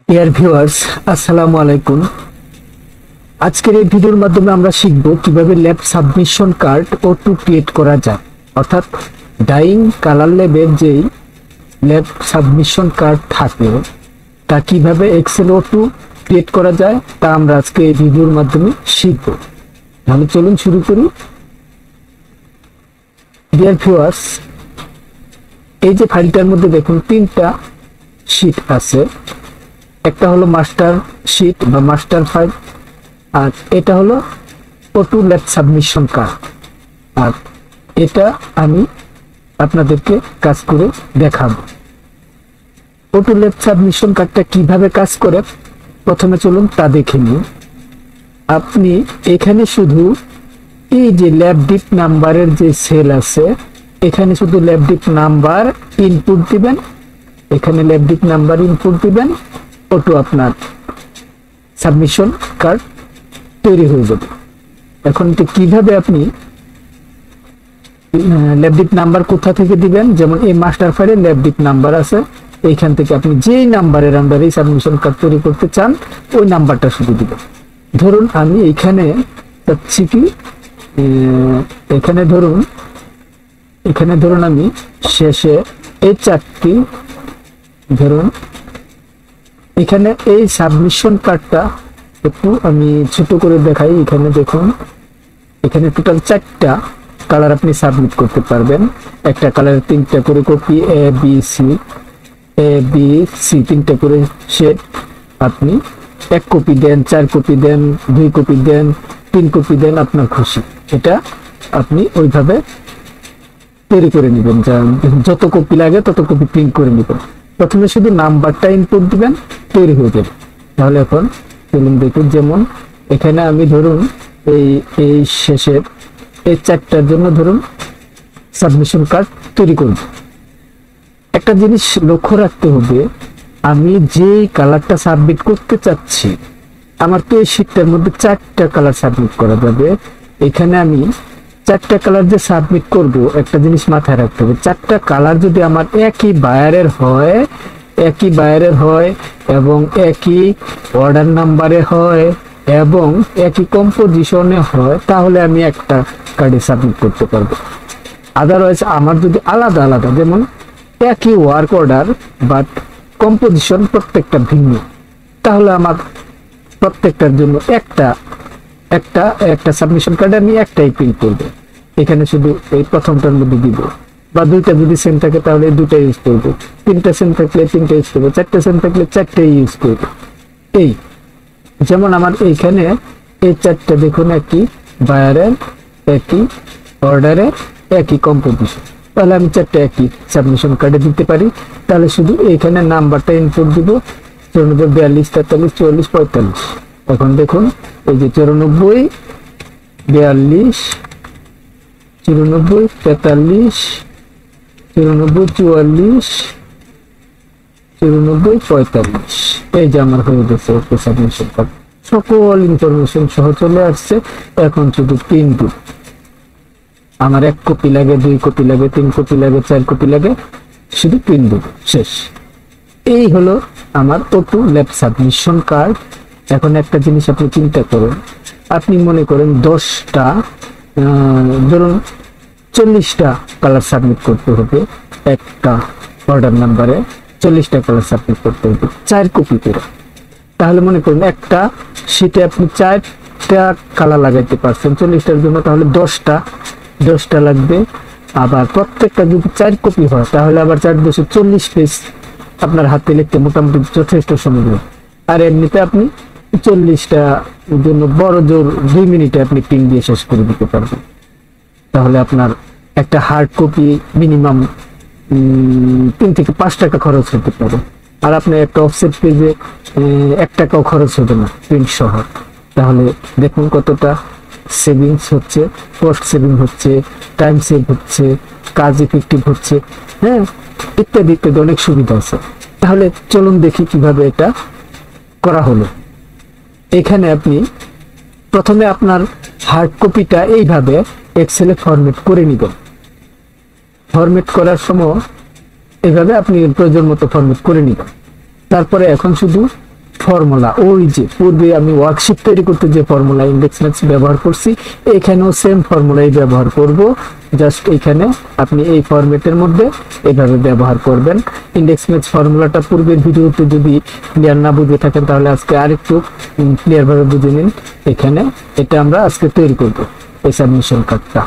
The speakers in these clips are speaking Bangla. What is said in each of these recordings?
ডিয়ার ভিউয়ার্স, আসসালামু আলাইকুম। আজকের এই ভিডিওর মাধ্যমে আমরা শিখব কিভাবে lab submission card O2 create করা যায়, অর্থাৎ ডাইং কালার ল্যাবের যেই ল্যাব সাবমিশন কার্ড থাকে তা কিভাবে এক্সেল O2 ক্রিয়েট করা যায় তা আমরা আজকে এই ভিডিওর মাধ্যমে শিখব। তাহলে চলুন শুরু করি। ডিয়ার ভিউয়ার্স, এই যে ফাইলটার মধ্যে দেখুন তিনটা শীট আছে। একটা হলো মাস্টার শীট বা মাস্টার ফাইল, আর এটা হলো O2 ল্যাব সাবমিশন কার্ড। আর এটা আমি আপনাদেরকে কাজ করে দেখাবো। O2 ল্যাব সাবমিশন কার্ডটা কিভাবে কাজ করে প্রথমে চলুন তা দেখে নিন। আপনি এখানে শুধু এই যে ল্যাব ডিপ নাম্বারের যে সেল আছে, এখানে শুধু ল্যাব ডিপ নাম্বার ইনপুট দিবেন। এখানে ল্যাব ডিপ নাম্বার ইনপুট দিবেন, O2 আপনার সাবমিশন কার্ড তৈরি হয়ে যাবে। এখন কিভাবে আপনি ল্যাব ডিপ নাম্বার কোথা থেকে দিবেন, যেমন এই মাস্টার ফাইলে ল্যাব ডিপ নাম্বার আছে, এইখান থেকে আপনি যেই নাম্বারের আন্ডারে সাবমিশন কার্ড তৈরি করতে চান ওই নাম্বারটা শুধু দিবেন। ধরুন আমি এইখানে চাচ্ছি কি, এখানে ধরুন আমি শেষে এই চারটি, ধরুন এখানে এই সাবমিশন কার্ডটা একটু আমি ছোট করে দেখাই। এখানে দেখুন, এখানে টোটাল 4টা কালার আপনি সাবমিট করতে পারবেন। একটা কালারের 3টা করে কপি, এ বি সি 3টা করে শেড। আপনি 1 কপি দেন, 4 কপি দেন, 2 কপি দেন, 3 কপি দেন, আপনার খুশি। এটা আপনি ওইভাবে তৈরি করে নেবেন, যত কপি লাগে তত কপি প্রিন্ট করে নেবেন। প্রথমে শুধু নাম্বারটা ইনপুট দিবেন, তৈরি হয়ে যাবে। তাহলে এখন চলুন দেখুন, যেমন এখানে আমি ধরুন এই শেষের এই 4টার জন্য ধরুন সাবমিশন কার্ড তৈরি করব। একটা জিনিস লক্ষ্য রাখতে হবে, আমি যে কালারটা সাবমিট করতে চাচ্ছি, আমার তো এই শীটটার মধ্যে 4টা কালার সাবমিট করা যাবে। এখানে আমি 4টা কালার যে সাবমিট করব, একটা জিনিস মাথায় রাখতে হবে, 4টা কালার যদি আমার একই বায়ারের হয় এবং একই অর্ডার নাম্বারে হয় এবং একই কম্পোজিশনে হয়, তাহলে আমি একটা কার্ডে সাবমিট করতে পারবো। আদারওয়াইজ আমার যদি আলাদা আলাদা, যেমন একই ওয়ার্ক অর্ডার বাট কম্পোজিশন প্রত্যেকটা ভিন্ন, তাহলে আমার প্রত্যেকটার জন্য একটা সাবমিশন কার্ডে আমি একটাই প্রিন্ট করবো। এখানে শুধু এই প্রথমটার মধ্যে দিব, বা 2টা যদি সেম থাকে তাহলে 2টা ইউজ করবো, 3টা সেম থাকলে 3টা ইউজ করবো, 4টা সেম থাকলে 4টাই ইউজ করবো। এই যেমন আমার এইখানে এই 4টা দেখুন, একই বায়ারের, একই অর্ডারের, একই কম্পোজিশন, তাহলে আমি 4টা একই সাবমিশন কার্ডে দিতে পারি। তাহলে শুধু এইখানে নাম্বারটা ইনপুট দিব, 94, 42, 43, 44, 45। এখন দেখুন এই যে 94, 42, 94, 43, 94, 44, 94, 45। এই যে আমার হয়ে গেছে সাবমিশন কার্ড, সকল ইনফরমেশন সহ চলে আসছে। এখন শুধু প্রিন্ট দিব। আমার 1 কপি লাগে, 2 কপি লাগে, 3 কপি লাগে, 4 কপি লাগে, শুধু প্রিন্ট দিব, শেষ। এই হলো আমার O2 ল্যাব সাবমিশন কার্ড। এখন একটা জিনিস আপনি চিন্তা করুন, আপনি মনে করেন 10টা, ধরুন 40টা কালার সাবমিট করতে হবে, একটা অর্ডার নাম্বারে 40টা কালার সাবমিট করতে হবে 4 কপি করে। তাহলে মনে করুন একটা শীটে আপনি 4টা কালার লাগাইতে পারছেন 40টার জন্য, তাহলে 10টা লাগবে। আবার প্রত্যেকটা যদি 4 কপি হয়, তাহলে আবার 4 × 40 পেজ আপনার হাতে লিখতে মোটামুটি যথেষ্ট সময় লাগবে। আর এমনিতে আপনি 40টা জন্য বড় জোর 2 মিনিটে আপনি প্রিন্ট দিয়ে শেষ করে দিতে পারবেন। তাহলে আপনার একটা হার্ড কপি মিনিমাম 3 থেকে 5 টাকা খরচ হতে পারে। আর আপনার একটা অফসেট পেজে 1 টাকাও খরচ হবে না প্রিন্ট সহ। তাহলে দেখুন কতটা সেভিংস হচ্ছে, কস্ট সেভিং হচ্ছে, টাইম সেভ হচ্ছে, কাজ ইফেক্টিভ হচ্ছে, হ্যাঁ, ইত্যাদি ইত্যাদি অনেক সুবিধা আছে। তাহলে চলুন দেখি কিভাবে এটা করা হলো। এখানে আপনি প্রথমে আপনার হার্ড কপিটা এইভাবে এক্সেলে ফরম্যাট করে নেবেন। ফরম্যাট করার সময় এইভাবে আপনি প্রয়োজন মতো ফরম্যাট করে নেবেন। তারপরে এখন শুধু ফর্মুলা, ওই যে পূর্বে আমি ওয়ার্কশিট তৈরি করতে যে ফর্মুলা ইন্ডেক্স ম্যাথস ব্যবহার করছি, এখানেও সেম ফর্মুলাই ব্যবহার করব। জাস্ট এখানে আপনি এই ফরম্যাটের মধ্যে এইভাবে ব্যবহার করবেন। ইন্ডেক্স ম্যাথস ফর্মুলাটা পূর্বের ভিডিওতে যদি ক্লিয়ার না বুঝে থাকেন তাহলে আজকে আরেকটু ক্লিয়ার ভাবে বুঝে নিন। এখানে এটা আমরা আজকে তৈরি করব এই সাবমিশন কার্ডটা।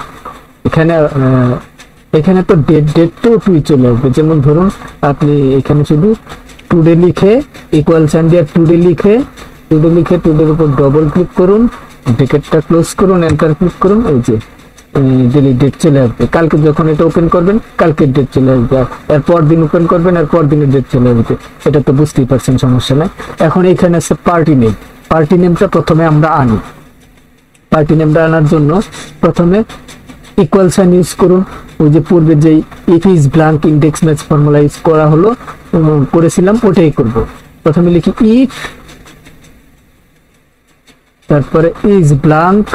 এখানে তো ডেটটাও টুই চলে আসবে। যেমন ধরুন আপনি এখানে শুধু টুডে লিখে ইকুয়াল সাইন দিয়ে টুডে লিখে টুডের উপর ডবল ক্লিক করুন, ব্র্যাকেটটা ক্লোজ করুন, এন্টার ক্লিক করুন, এই যে ডেলি ডেট চলে আসবে। কালকে যখন এটা ওপেন করবেন কালকের ডেট চলে আসবে, এরপর দিন ওপেন করবেন এরপর দিনের ডেট চলে আসবে। এটা তো বুঝতেই পারছেন, সমস্যা নাই। এখন এখানে আছে পার্টি নেম। পার্টি নেমটা প্রথমে আমরা আনি। পার্টি নেমটা আনার জন্য প্রথমে ইকুয়াল সাইন ইউজ করুন। ওই যে পূর্বে যেই if is blank index maths formula use করা হলো করেছিলাম ওটাই করব। প্রথমে লিখি ইফ, তারপরে ইজ ব্ল্যাঙ্ক,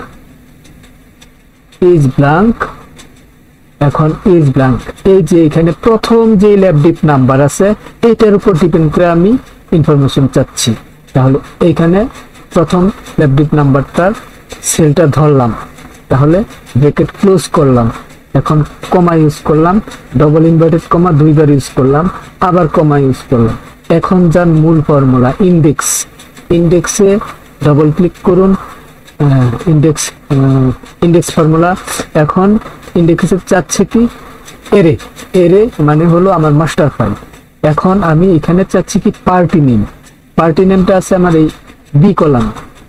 এখন ইজ ব্ল্যাঙ্ক। এই যে এখানে প্রথম যে ল্যাবডিপ নাম্বার আছে এটার উপর ডিপেন্ড করে আমি ইনফরমেশন চাচ্ছি। তাহলে এইখানে প্রথম ল্যাবডিপ নাম্বারটার সেলটা ধরলাম, তাহলে ব্র্যাকেট ক্লোজ করলাম, এখন কমা ইউজ করলাম, ডবল ইনভার্টেড কমা দুইবার ইউজ করলাম, আবার কমা ইউজ করলাম। এখন যার মূল ফর্মুলা ইন্ডেক্সে ডবল ক্লিক করুন, ইন্ডেক্স ফর্মুলা। এখন ইন্ডেক্সে চাচ্ছে কি এরে মানে হলো আমার মাস্টার ফাইল। এখন আমি এখানে চাচ্ছি কি পার্টি নেমটা আছে আমার এই বি কলাম,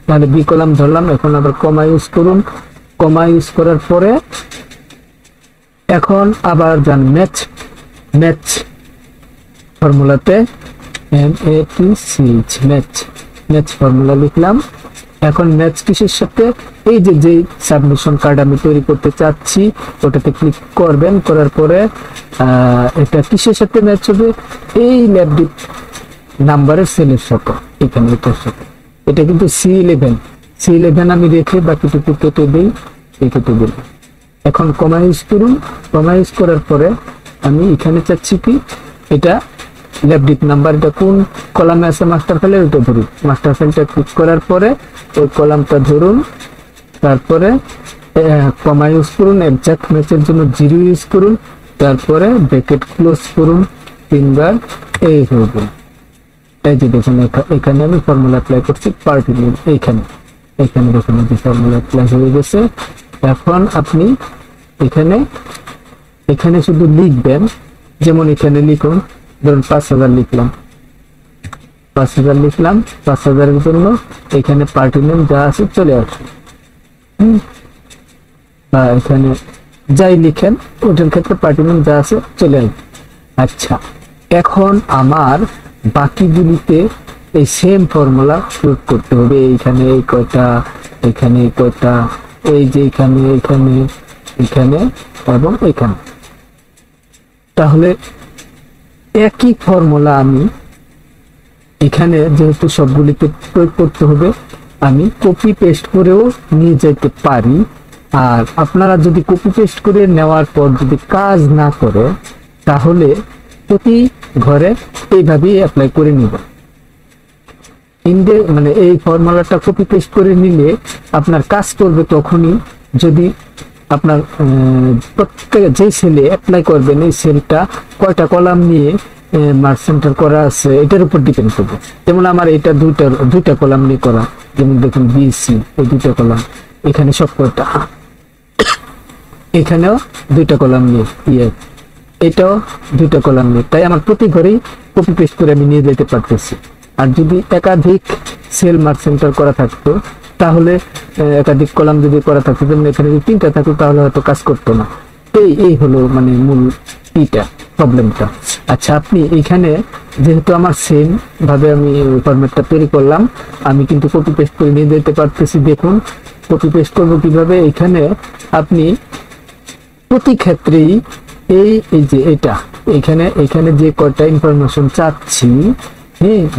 তাহলে বি কলাম ধরলাম। এখন আবার কমা ইউজ করুন, কমা ইউজ করার পরে এখন আবার যান ম্যাচ ফর্মুলাতে ম্যাচ ফর্মুলা লিখলাম। এখন ম্যাচ কিসের সাথে, এই যে সাবমিশন কার্ড আমি তৈরি করতে চাচ্ছি ওটাতে ক্লিক করবেন, করার পরে এটা কিসের সাথে ম্যাচ হবে, এই ল্যাবডিপ নাম্বারের সেলের সাথে, এখানে এটার সাথে। এটা কিন্তু C11 আমি রেখে বাকিটুকু কেটে দিই, কেটে দিই। এখন কমা ইউজ করুন, কমা ইউজ করার পরে আমি এখানে চাচ্ছি কি এটা ল্যাবডিপ নাম্বার, এটা কোন কলামে আছে মাস্টার ফাইলে ওটা ধরুন। মাস্টার ফাইলটা ক্লিক করার পরে ওই কলামটা ধরুন, তারপরে কমা ইউজ করুন, এক্সাক্ট ম্যাচের জন্য 0 ইউজ করুন, তারপরে ব্র্যাকেট ক্লোজ করুন তিনবার, এই হয়ে গেল। এই যে দেখুন এখানে আমি ফর্মুলা অ্যাপ্লাই করছি পার্টি নেম, এখানে দেখুন যে ফর্মুলা অ্যাপ্লাই হয়ে গেছে। এখন আপনি এখানে শুধু লিখবেন, যেমন এখানে লিখুন, ধরুন 5000 লিখলাম, 5000-এর জন্য এখানে পার্টি নেম যা আছে চলে আসবে। বা এখানে যাই লিখেন ওটার ক্ষেত্রে পার্টি নেম যা আছে চলে আসবে। আচ্ছা, এখন আমার বাকিগুলিতে এই সেম ফর্মুলা প্রয়োগ করতে হবে। এইখানে এই কয়টা, এখানে এই কয়টা, এই যে এখানে এবং এখানে। তাহলে একই ফর্মুলা আমি এখানে যেহেতু সবগুলিতে প্রয়োগ করতে হবে, আমি কপি পেস্ট করেও নিয়ে যেতে পারি। আর আপনারা যদি কপি পেস্ট করে নেওয়ার পর যদি কাজ না করে তাহলে প্রতি ঘরে এইভাবেই অ্যাপ্লাই করে নেবেন। মানে এই ফর্মুলাটা কপি পেস্ট করে নিলে আপনার কাজ করবে তখনই যদি আপনার প্রত্যেক যে সেলে অ্যাপ্লাই করবেন এই সেলটা কয়টা কলাম নিয়ে মার্ক সেন্টার করা আছে এটার উপর ডিপেন্ড করবে। যেমন আমার এটা দুইটা কলাম নিয়ে করা, যেমন দেখুন বিসি এই দুইটা কলাম, এখানে সব কয়টা, এখানেও দুইটা কলাম নিয়ে, এটাও দুইটা কলাম নিয়ে, তাই আমার প্রতি ঘরেই কপি পেস্ট করে আমি নিয়ে যেতে পারতেছি। আর যদি একাধিক সেল মার্ক সেন্টার করা থাকতো তাহলে একাধিক কলাম যদি করা থাকতো, যেমন এখানে যদি 3টা থাকতো তাহলে হয়তো কাজ করতো না। এই হলো মানে মূল প্রবলেমটা। আচ্ছা, আপনি এখানে যেহেতু আমার সেম ভাবে আমি ফরম্যাটটা তৈরি করলাম, আমি কিন্তু কপি পেস্ট করে নিয়ে যেতে পারতেছি। দেখুন কপি পেস্ট করবো কিভাবে, এখানে আপনি প্রতি ক্ষেত্রেই এই যে এটা এখানে যে কয়টা ইনফরমেশন চাচ্ছি,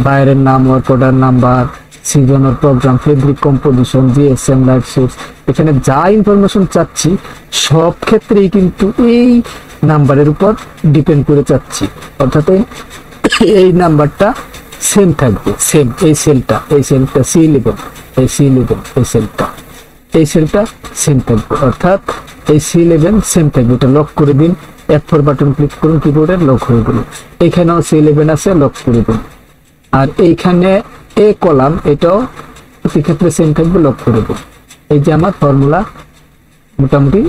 বাইরের নাম, work order number, season or program, fabric composition, GSM, light source, এখানে যা ইনফরমেশন চাচ্ছি সব ক্ষেত্রেই কিন্তু এই নাম্বারের উপর ডিপেন্ড করে চাচ্ছি। অর্থাৎ এই নাম্বারটা সেম থাকবে, সেম এই সেলটা C11, এই C11 এই সেলটা সেম থাকবে, অর্থাৎ এই C11 সেম থাকবে। এটা লক করে দিন, F4 বাটন ক্লিক করুন কিবোর্ডে, লক হয়ে গেল। এখানেও C11 আছে, লক করে দিন। আর এইখানে এ কলাম, এটাও প্রতি ক্ষেত্রে সেম থাকবে, লক করে দিন। এই যে আমার ফর্মুলা মোটামুটি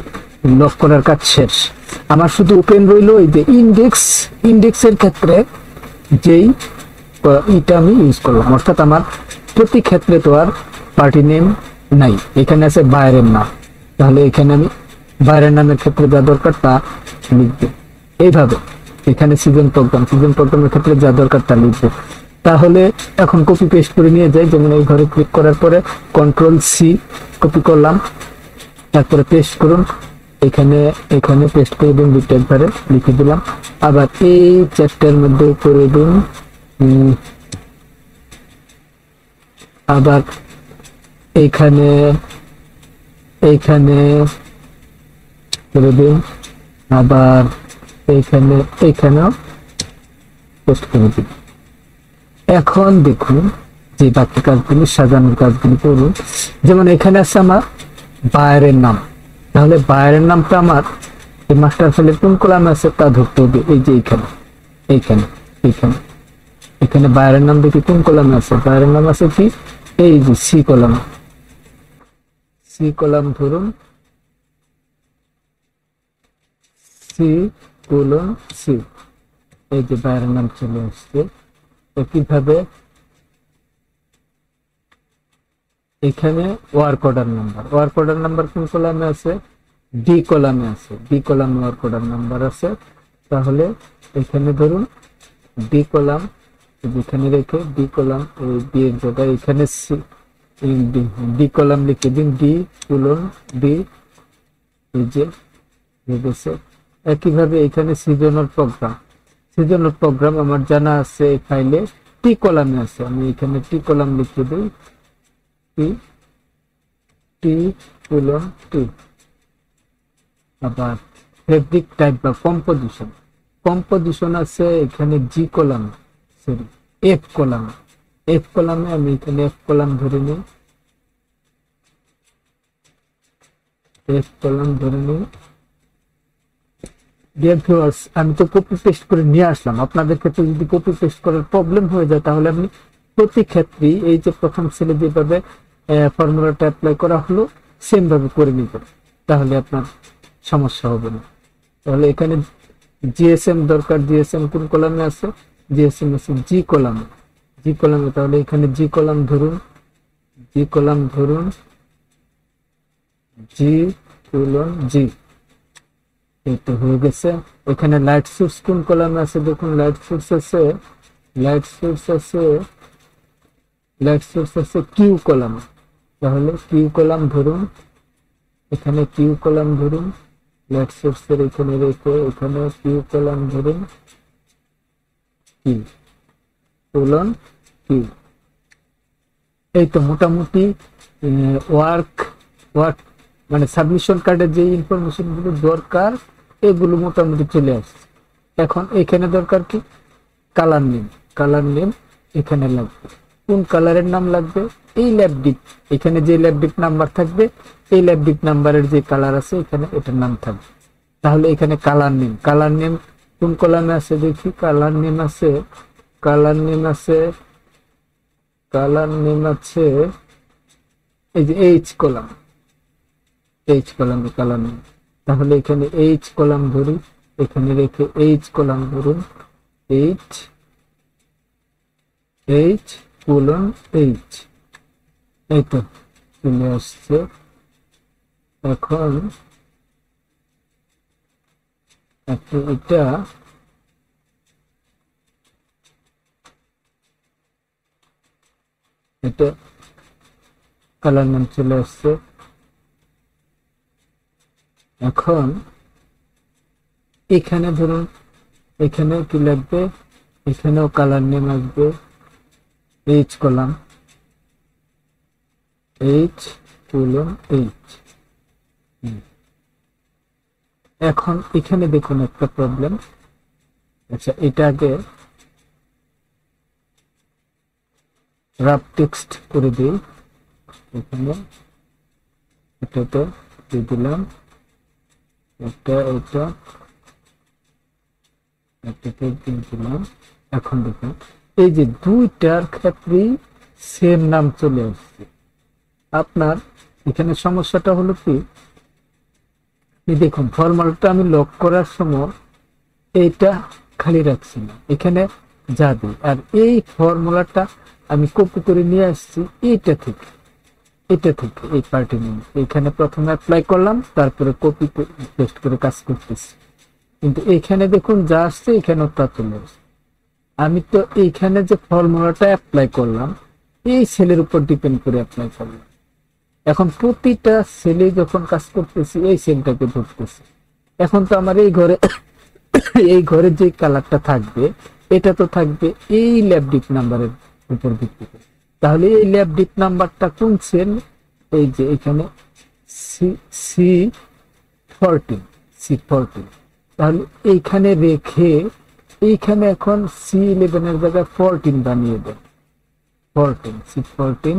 লক করার কাজ শেষ। আমার শুধু ওপেন রইল এই যে ইন্ডেক্সের ক্ষেত্রে যেই এটা আমি ইউজ করলাম, অর্থাৎ আমার প্রতি ক্ষেত্রে তো আর পার্টি নেম নাই, এখানে আছে বাইরের নাম। তাহলে এখানে আমি বাইরের নামের ক্ষেত্রে যা দরকার তা লিখবো। এইভাবে এখানে সিজন প্রোগ্রামের ক্ষেত্রে যা দরকার তা লিখবো। তাহলে এখন কপি পেস্ট করে নিয়ে যাই। যেমন এই ঘরে ক্লিক করার পরে Ctrl+C কপি করলাম, তারপরে পেস্ট করুন। এখানে পেস্ট করে দিন, দুটো একবারে লিখে দিলাম। আবার এই চ্যাপ্টার মধ্যে করে দিন, আবার এইখানে করে দিন, আবার এইখানেও পেস্ট করে দিন। এখন দেখুন যে বাকি কাজগুলি, সাজানোর কাজগুলি করুন। যেমন এখানে আছে আমার বাইরের নাম, তাহলে বাইরের নামটা আমার এই মাস্টার ফাইলের কোন কলামে আছে তা ধরতে হবে। এই যে এখানে বাইরের নাম দেখি কোন কলামে আছে, বাইরের নাম আছে কি এই যে C কলাম ধরুন, C:C, এই যে বাইরের নাম চলে আসছে। কিভাবে এখানে ওয়ার্ক অর্ডার নাম্বার কোন কলামে আছে, D কলামে আছে, D কলামে ওয়ার্ক অর্ডার নাম্বার আছে। তাহলে এখানে ধরুন D কলাম, যেখানে রেখে D কলাম, এই D এর জায়গায় এখানে D কলাম লিখে দিন, D:D, এই যে গেছে। একইভাবে এখানে সিজনাল প্রোগ্রাম আমার জানা আছে, এই ফাইলে T কলামে আছে। আমি এখানে T কলাম লিখে দিই, T:T। আবার ফেব্রিক টাইপ বা কম্পোজিশন আছে এখানে F কলামে। আমি এখানে F কলাম ধরে নিই, ডিয়ার ভিউয়ার্স, আমি তো কপি পেস্ট করে নিয়ে আসলাম। আপনাদের ক্ষেত্রে যদি কপি পেস্ট করার প্রবলেম হয়ে যায়, তাহলে আপনি প্রতি ক্ষেত্রেই এই যে প্রথম সেলে যেভাবে ফর্মুলাটা অ্যাপ্লাই করা হলো সেম ভাবে করে নিবেন, তাহলে আপনার সমস্যা হবে না। তাহলে এখানে জিএসএম দরকার, জিএসএম কোন কলামে আছে, জিএসএম আছে G কলামে। তাহলে এখানে G কলাম ধরুন, G:G, এই তো হয়ে গেছে। এখানে লাইট সোর্স কোন কলামে আছে, দেখুন লাইট সোর্স আছে Q কলামে। তাহলে Q কলাম ধরুন, এখানে Q কলাম ধরুন, লাইট সোর্সের এখানে রেখে এখানে Q কলাম ধরুন, Q। এই তো মোটামুটি ওয়ার্ক মানে সাবমিশন কার্ডের যে ইনফরমেশন গুলো দরকার এগুলো মোটামুটি চলে আসছে। এখন এখানে দরকার কি কালার নেম এখানে লাগবে। কোন কালারের নাম লাগবে, এই ল্যাবডিক, এখানে যে ল্যাবডিক নাম্বার থাকবে এই ল্যাবডিক নাম্বারের যে কালার আছে এখানে এটার নাম থাকবে। তাহলে এখানে কালার নেম কোন কলামে আছে দেখি, কালার নেম আছে এই যে H কলামে কালার নেম। তাহলে এখানে H কলাম ধরি, এখানে রেখে H কলাম ধরুন, H:H। এই তো চলে আসছে। এখন এটা কালার নাম চলে আসছে। এখন এখানে ধরুন এখানে কি লাগবে, এখানেও কালার নেম আসবে H কলাম, H:H। এখন এখানে দেখুন একটা প্রবলেম। আচ্ছা, এটা আগে রাফ টেক্সট করে দিই। এখানে এটাতে দিয়ে দিলাম, এটা এটাতে দিয়ে দিলাম। এখন দেখুন এই যে দুইটার ক্ষেত্রেই সেম নাম চলে আসছে। আপনার এখানে সমস্যাটা হলো কি, দেখুন ফরম্যাটটা আমি লক করার সময় এইটা খালি রাখছি না, এখানে যাবে। আর এই ফর্মুলাটা আমি কপি করে নিয়ে আসছি এটা থেকে এই পার্টি নিয়ে এখানে প্রথমে অ্যাপ্লাই করলাম, তারপরে কপি পেস্ট করে কাজ করতেছি। কিন্তু এখানে দেখুন যা আসছে এখানেও তা চলে আসছে। আমি তো এইখানে যে ফর্মুলাটা অ্যাপ্লাই করলাম এই সেলের উপর ডিপেন্ড করে অ্যাপ্লাই করলাম। এখন প্রতিটা সেলে যখন কাজ করতেছি এই সেলটাকে ধরতেছি। এখন তো আমার এই ঘরে যে কালারটা থাকবে এটা তো থাকবে এই ল্যাব ডিপ নাম্বারের উপর ভিত্তি করে। তাহলে এই ল্যাব ডিপ নাম্বারটা কোন সেল, এই যে এখানে C14। তাহলে এইখানে রেখে এইখানে এখন C11 এর জায়গায় 14 বানিয়ে দেন। 14 C14,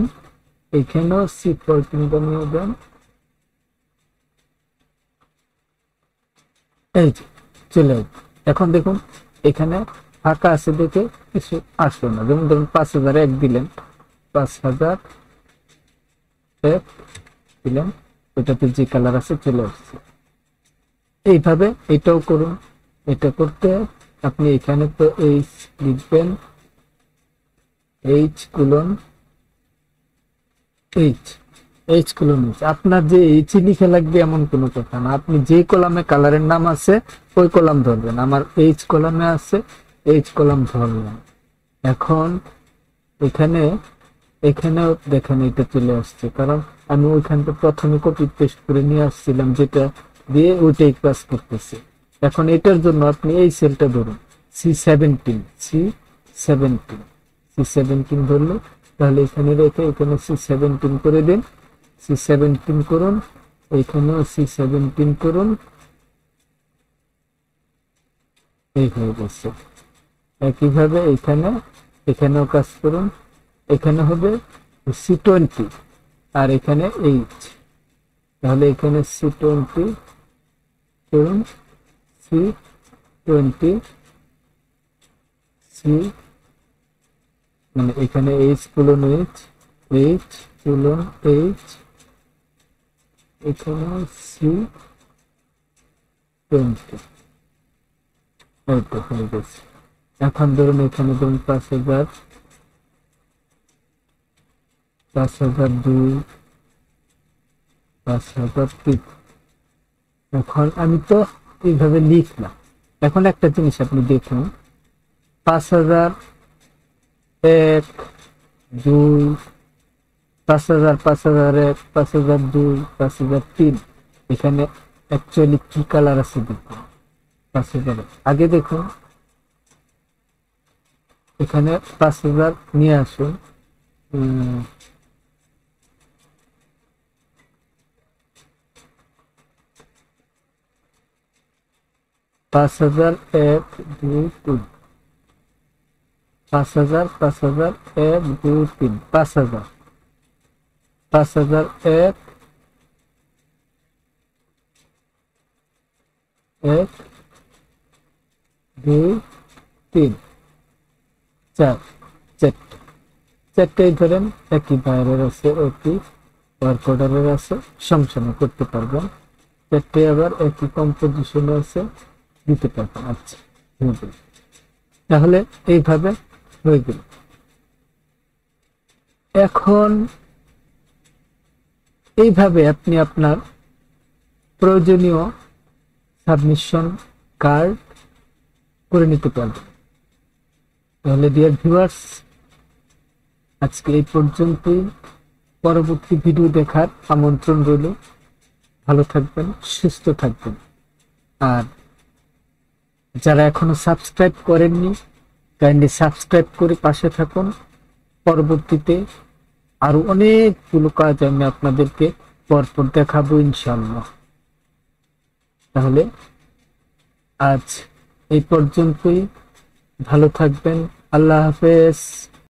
এখানেও C14 বানিয়ে দেন। এই যে চলে আসবে। এখন দেখুন এখানে ফাঁকা আছে দেখে কিছু আসলো না। যেমন ধরুন 5001 দিলেন, 5001 দিলেন, ওটাতে যে কালার আছে চলে আসছে। এইভাবে এটাও করুন। এটা করতে আপনি এখানে তো এইচ লিখবেন, এইচ কোলন আপনার যে এইচ লিখে লাগবে এমন কোনো কথা না। আপনি যে কলামে কালারের নাম আছে ওই কলাম ধরবেন। আমার এইচ কলামে আছে, এইচ কলাম ধরলাম। এখন এখানেও দেখেন এটা চলে আসছে, কারণ আমি ওইখানটা প্রথমে কপি পেস্ট করে নিয়ে আসছিলাম, যেটা দিয়ে ওইটাই কাজ করতেছে। এখন এটার জন্য আপনি এই সেলটা ধরুন, C17 ধরলে, তাহলে এখানে রেখে এখানে C17 করে দিন। C17 করুন, এইখানেও C17 করুন। এই হয়ে গেছে। একইভাবে এখানেও কাজ করুন। এখানে হবে C20 আর এখানে এইচ। তাহলে এখানে C20 করুন, C20 মানে এখানে H colon H colon H, এখানে C20। হয়ে গেছে। এখন ধরুন এখানে ধরুন 5000, 5002, 5003। এখন আমি তো এইভাবে লিখলাম। এখন একটা জিনিস আপনি দেখুন, 5001, 2, 5000, 5001, 5002, 5003, এখানে অ্যাকচুয়ালি কি কালার আছে দেখুন। 5000 আগে দেখুন, এখানে 5000 নিয়ে আসুন। 5001, 2, 3, 5000, 5001, 2, 3, 5000, 5001, 1, 2, 3, 4, চারটেই ধরেন একই বাইরের আছে, একই ওয়ার্ক অর্ডারের আছে, সমসাময়িক করতে পারবেন। চারটে আবার একই কম্পোজিশনে আছে, দিতে পারবেন। আচ্ছা, তাহলে এইভাবে হয়ে গেল। এখন এইভাবে আপনি আপনার প্রয়োজনীয় সাবমিশন কার্ড করে নিতে পারবেন। তাহলে ডিয়ার ভিউয়ার্স, আজকে এই পর্যন্তই। পরবর্তী ভিডিও দেখার আমন্ত্রণ রইল। ভালো থাকবেন, সুস্থ থাকবেন। আর যারা এখনো সাবস্ক্রাইব করেননি, কাইন্ডলি সাবস্ক্রাইব করে পাশে থাকুন। পরবর্তীতে আরো অনেকগুলো কাজ আমি আপনাদেরকে পরপর দেখাবো ইনশাআল্লাহ। তাহলে আজ এই পর্যন্তই। ভালো থাকবেন। আল্লাহ হাফেজ।